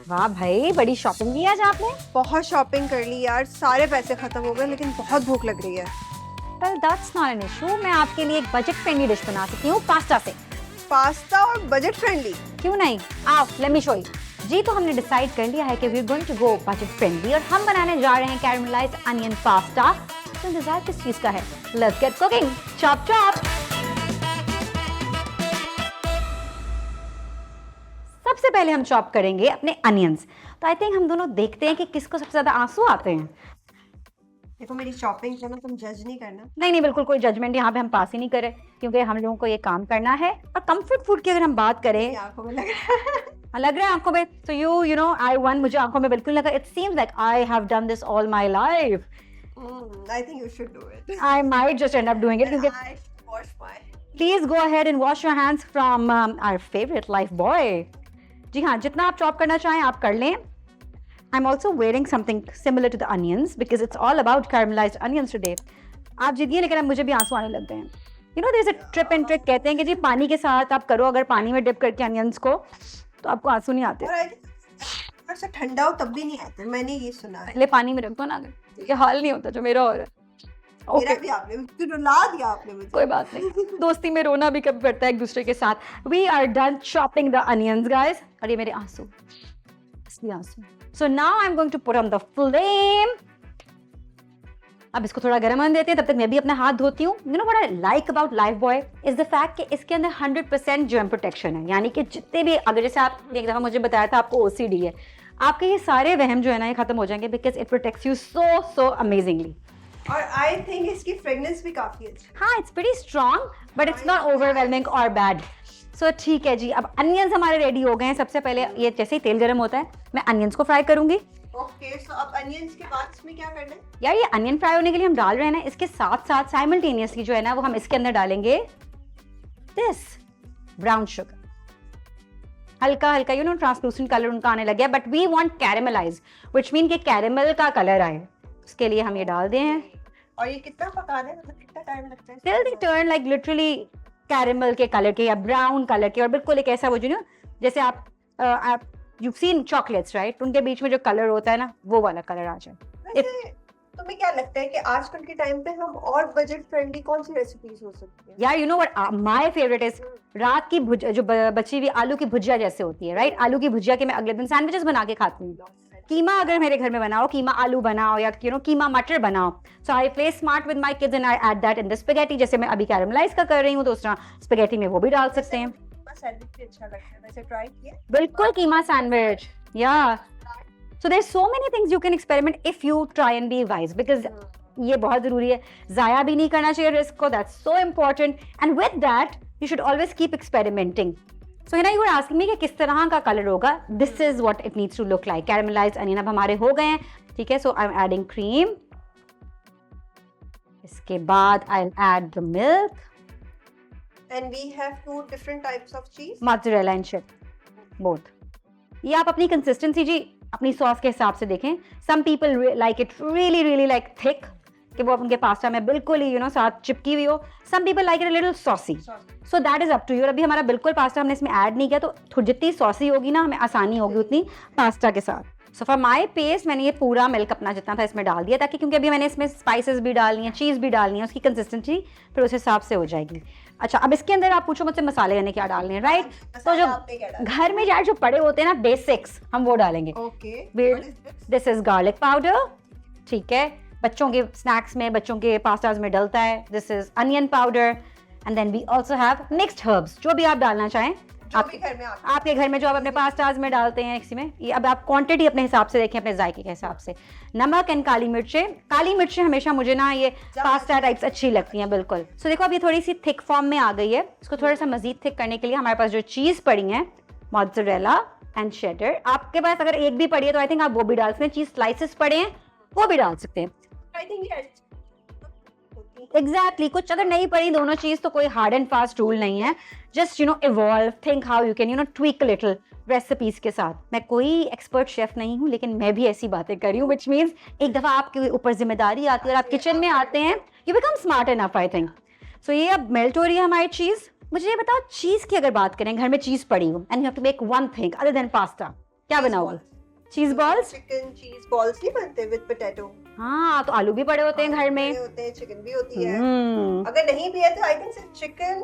वाह भाई, बड़ी शॉपिंग की आज आपने। बहुत शॉपिंग कर ली यार, सारे पैसे खत्म हो गए, लेकिन बहुत भूख लग रही है। Well, that's not an issue. मैं आपके लिए एक बजट फ्रेंडली डिश बना सकती हूँ पास्ता से। पास्ता और बजट फ्रेंडली? क्यों नहीं, आओ लेट मी शो यू। जी तो हमने डिसाइड कर लिया है कि we are going to go budget friendly और हम बनाने जा रहे हैं कैरमलाइज्ड अनियन पास्ता। तो इंतजार किस चीज का है? Let's get cooking. Chop chop. सबसे पहले हम चॉप करेंगे अपने अनियंस। तो आई थिंक हम दोनों देखते हैं कि किसको सबसे ज्यादा आंसू आते हैं। देखो मेरी शॉपिंग है ना, तुम जज नहीं करना। नहीं, बिल्कुल कोई जजमेंट यहाँ पे हम पास ही नहीं करें, क्योंकि हम लोगों को ये काम करना है। और कंफर्ट फूड की अगर हम बात करें, आंखों में लग रहा है। लग रहा है आंखों में, तो यू नो आई वन, मुझे आंखों में बिल्कुल लगा। It seems like I have done this all my life. I think you should do it. I might just end up doing it क्योंकि I wash my. please go ahead and wash your hands from our favorite life boy. जी हाँ, जितना आप chop करना चाहें आप कर लें। I'm also wearing something similar to the onions because it's all about caramelized onions today. आप जिदिए, लेकिन अब मुझे भी आंसू आने लगते हैं। You know there's a trip and trick, कहते हैं कि जी पानी के साथ आप करो, अगर पानी में डिप करके अनियंस को, तो आपको आंसू नहीं आते। और ऐसा ठंडा हो तब भी नहीं आते, मैंने ये सुना है। पहले पानी में रख दो ना, अगर ये हाल नहीं होता जो मेरा हो रहा है। मेरा भी आपने रुला दिया आपने मुझे। कोई बात नहीं, दोस्ती में रोना भी कभी पड़ता है एक दूसरे के साथ। We are done chopping the onions guys. और ये मेरे आंसू, असली आंसू। So now I am going to put on the flame. अब इसको थोड़ा गर्म होने देते हैं, तब तक मैं भी अपना हाथ धोती हूँ। You know what I like about life boy is the fact कि इसके अंदर 100% जर्म प्रोटेक्शन है। यानी कि जितने भी, अगर जैसे आप एक दफा मुझे बताया था आपको OCD है, आपके ये सारे वहम जो है ना ये खत्म हो जाएंगे, because it protects you so amazingly. और आई थिंक इसकी फ्रेग्रेंस भी काफी अच्छी। हाँ, it's pretty strong but it's not overwhelming और बैड। सो ठीक है जी, अब अनियंस हमारे रेडी हो गए हैं। सबसे पहले ये जैसे ही तेल गर्म होता है, मैं अनियंस को फ्राई करूंगी। ओके, सो अब अनियंस के बाद इसमें क्या करना है? यार ये अनियन फ्राई होने के लिए हम डाल रहे हैं ना, इसके साथ साथ साइमल्टेनियसली जो है ना वो हम इसके अंदर डालेंगे दिस ब्राउन शुगर। हल्का हल्का यू नो ट्रांसलूसेंट कलर उनका आने लग गया, but we want caramelize, which mean कि कैरेमल का कलर आए। उसके लिए हम ये डाल दें हैं। और ये कितना पकाना है, मतलब कितना टाइम लगता है? Till they turn like literally caramel के कलर के या ब्राउन कलर के, और बिल्कुल एक ऐसा वो जो ना, जैसे आप यू सीन चॉकलेट्स राइट, उनके बीच में जो कलर होता है ना वो वाला कलर आ जाए। वैसे तुम्हें क्या लगता है कि आजकल के टाइम पे हम और बजट फ्रेंडली कौन सी रेसिपीज हो सकती है? यार you know what my favourite is रात की जो बची हुई आलू की भुजिया जैसे होती है राइट। आलू की भुजिया के मैं अगले दिन सैंडविचेस बना के खाती हूँ। कीमा अगर मेरे घर में बनाओ, कीमा आलू बनाओ या यू नो कीमा मटर बनाओ, so I play smart with my kids and I add that in the spaghetti. जैसे मैं अभी कैरमलाइज का कर रही हूँ तो उस तरह स्पैगेटी में वो भी डाल सकते हैं। सैंडविच भी अच्छा लगता है, वैसे ट्राई किया? बिल्कुल कीमा सैंडविच, या so there so many things you can experiment if you try and be wise, because ये बहुत जरूरी है। जाया भी नहीं करना चाहिए रिस्क को, that's so important, and with that you should always keep experimenting. So you are asking me कि किस तरह का कलर होगा, this is what it needs to look like. Caramelised onion अब हमारे हो गए हैं, ठीक है। So I am adding cream, इसके बाद I will add the milk And we have two different types of cheese. Mozzarella and cheddar both। ये आप अपनी कंसिस्टेंसी जी अपनी सॉस के हिसाब से देखें। Some people like it really like thick, कि वो उनके पास्ता में बिल्कुल ही यू नो साथ चिपकी हुई हो। Some people like it a little saucy, so that is up to you. और अभी हमारा बिल्कुल पास्ता हमने इसमें ऐड नहीं किया, तो जितनी सॉसी होगी ना हमें आसानी होगी उतनी पास्ता के साथ। सो फॉर माई पेस्ट मैंने ये पूरा मिल्क अपना जितना था इसमें डाल दिया, ताकि क्योंकि अभी मैंने इसमें स्पाइसेस भी डालनी है, चीज़ भी डालनी है, उसकी कंसिस्टेंसी फिर उस हिसाब से हो जाएगी। अच्छा, अब इसके अंदर आप पूछो मुझसे मसाले यानी क्या डालने हैं राइट। तो जो घर में यार जो पड़े होते हैं ना बेसिक्स, हम वो डालेंगे। दिस इज गार्लिक पाउडर, ठीक है, बच्चों के स्नैक्स में, बच्चों के पास्ताज में डलता है। This is onion powder, and then we also have mixed herbs, जो भी आप डालना चाहें आपके घर में जो आप अपने पास्ताज में डालते हैं इसी में। ये अब आप क्वांटिटी अपने हिसाब से देखें, अपने जायके के हिसाब से। नमक एंड काली मिर्चें। काली मिर्चें हमेशा मुझे ना ये पास्ता टाइप्स अच्छी लगती हैं बिल्कुल। सो देखो अब ये थोड़ी सी थिक फॉर्म में आ गई है। इसको थोड़ा सा मजीद थिक करने के लिए हमारे पास जो चीज़ पड़ी है मोज़रेला एंड शेडर, आपके पास अगर एक भी पड़ी है तो आई थिंक आप वो भी डाल सकते हैं। चीज़ स्लाइसेस पड़े हैं वो भी डाल सकते हैं। एग्जैक्टली कुछ अगर नहीं पड़ी दोनों चीज तो कोई हार्ड एंड फास्ट रूल नहीं है। Just you know evolve, think how you can you know tweak little recipes के साथ। मैं कोई एक्सपर्ट शेफ नहीं हूँ, लेकिन मैं भी ऐसी बातें कर रही हूँ, विच मीन्स एक दफा आपके ऊपर जिम्मेदारी आती है और आप किचन में आते हैं, you become smart enough I think. So ये अब मेल्ट हो रही है हमारी चीज। मुझे ये बताओ, चीज की अगर बात करें, घर में चीज पड़ी हो and you have to make one thing other than pasta, क्या बनाओगे? चीज बॉल्स, चिकन चीज बॉल्स नहीं बनते विद पोटैटो? हाँ तो आलू भी पड़े होते हैं घर में। होते हैं, चिकन भी होती है। हम्म, अगर नहीं भी है तो आई थिंक सिर्फ चिकन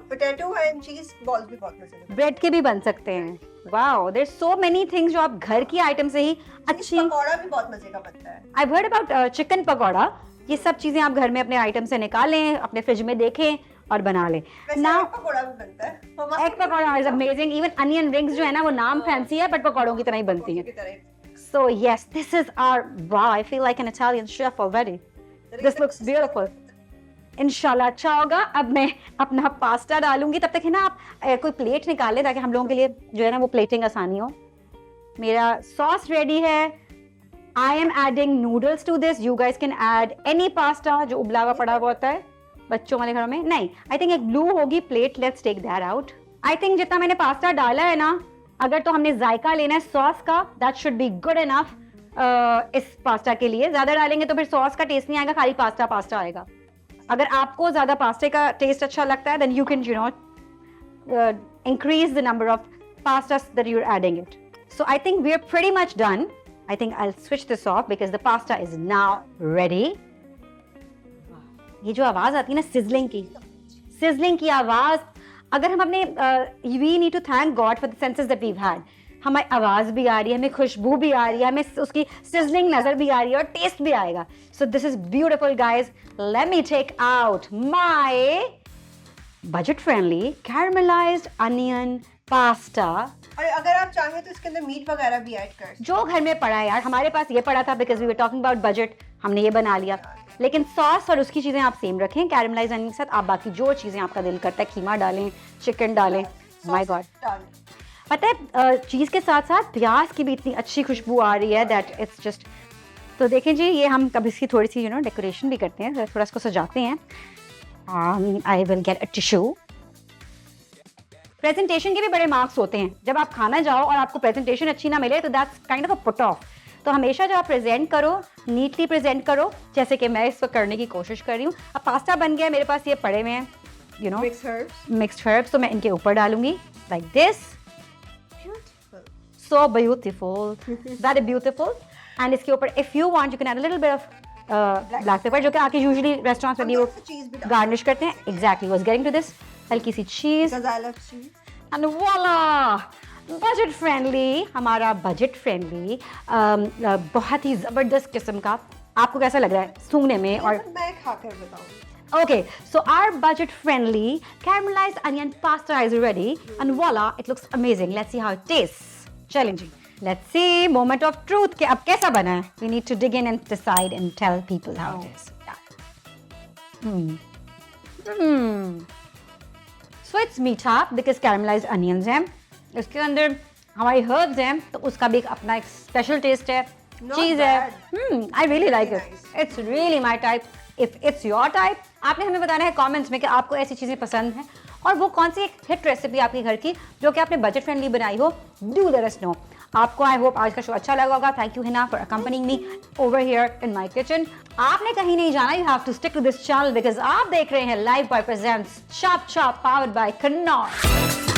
पोटैटो एंड चीज बॉल्स भी बहुत मजे के ब्रेड के भी बन सकते हैं। Wow, there so many things जो आप घर की आइटम से ही अच्छी। पकौड़ा भी बहुत मजे का बनता है। I heard about chicken pakora. ये सब चीजें आप घर में अपने आइटम से निकालें, अपने फ्रिज में देखें और बना लें। वैसे Now, एग पकौड़ा भी बनता है। Egg pakora is amazing. Even onion rings जो है ना वो नाम फैंसी है बट पकौड़ों की तरह ही बनती है। की तरह। So yes, this is our, wow, I feel like an Italian chef already. This looks beautiful. इंशाल्लाह अच्छा होगा। अब मैं अपना पास्ता डालूंगी, तब तक है ना आप कोई प्लेट निकालें ताकि हम लोगों के लिए जो है ना वो प्लेटिंग आसानी हो। मेरा सॉस रेडी है। I am adding noodles to this. You guys can add any pasta जो उबला हुआ पड़ा हुआ होता है बच्चों वाले घरों में। नहीं, I think एक ब्लू होगी plate, let's take that out. I think जितना मैंने पास्ता डाला है ना, अगर तो हमने जायका लेना है सॉस का, that should be good enough इस पास्ता के लिए। ज्यादा डालेंगे तो फिर सॉस का टेस्ट नहीं आएगा, खाली पास्ता पास्ता आएगा। अगर आपको ज्यादा पास्ते का टेस्ट अच्छा लगता है then you can, you know, increase the number of pastas that you're adding it. So I think we're pretty much done. I think I'll switch this off because the pasta is now ready. ये जो आवाज आती है ना sizzling की आवाज, अगर हम अपने we need to thank God for the senses that we've had. हमारी आवाज भी आ रही है, हमें खुशबू भी आ रही है, हमें उसकी sizzling नजर भी आ रही है और टेस्ट भी आएगा. So this is beautiful, guys. Let me take out my budget-friendly caramelized onion pasta. और अगर आप चाहें तो इसके अंदर मीट वगैरह भी ऐड कर सकते जो घर में पड़ा है यार, हमारे पास ये पड़ा था because we were talking about budget, हमने ये बना लिया. लेकिन सॉस और उसकी चीजें आप सेम रखें, कैरमलाइज अनियन के साथ. आप बाकी जो चीजें आपका दिल करता है, कीमा डालें, चिकन डालें. माय गॉड, पता है चीज के साथ साथ प्याज की भी इतनी अच्छी खुशबू आ रही है दैट इट्स जस्ट. तो देखें जी, ये हम कभी इसकी थोड़ी सी डेकोरेशन भी करते हैं, थोड़ा इसको सजाते हैं. I will get a tissue. Presentation के भी बड़े मार्क्स होते हैं. जब आप खाना जाओ और आपको प्रेजेंटेशन अच्छी ना मिले तो that's kind of a put off. तो हमेशा जब आप प्रेजेंट करो, नीटली प्रेजेंट करो, जैसे कि मैं इसको करने की कोशिश कर रही हूँ. अब पास्ता बन गया, मेरे पास ये पड़े हुए हैं मिक्स्ड हर्ब्स, तो मैं इनके ऊपर डालूंगी like this. So beautiful, very beautiful. And इसके ऊपर if you want you can add a little bit of black pepper, जो कि आके यूजुअली रेस्टोरेंट्स में भी वो गार्निश करते हैं. Exactly, was getting to this. हल्की सी चीज एंड वॉला, बजट फ्रेंडली. हमारा बजट फ्रेंडली बहुत ही जबरदस्त किस्म का. आपको कैसा लग रहा है सूंघने में? और मैं खाकर बताऊंगी. Okay, so our budget-friendly caramelized onion pasta is ready, and voila, it looks amazing. Let's see how it tastes. Challenging. Let's see. Moment of truth. कि अब कैसा बना है? We need to dig in and decide and tell people how it is. So it's मीठा because caramelized onions हैं. इसके अंदर हमारी herbs हैं, तो उसका भी एक अपना एक special taste है. चीज है. I really like it. It's really my type. If it's your type, आपने हमें बताना है कमेंट्स में कि आपको ऐसी चीज़ें पसंद हैं और वो कौन सी एक हिट रेसिपी आपके घर की जो कि आपने बजट फ्रेंडली बनाई हो. Do let us know. आपको आई होप आज का शो अच्छा लगा होगा. Thank you Hina for accompanying me over here in my kitchen. आपने कहीं नहीं जाना. You have to stick to this channel because आप देख रहे हैं Lifebuoy presents chop chop powered by कन्नौर.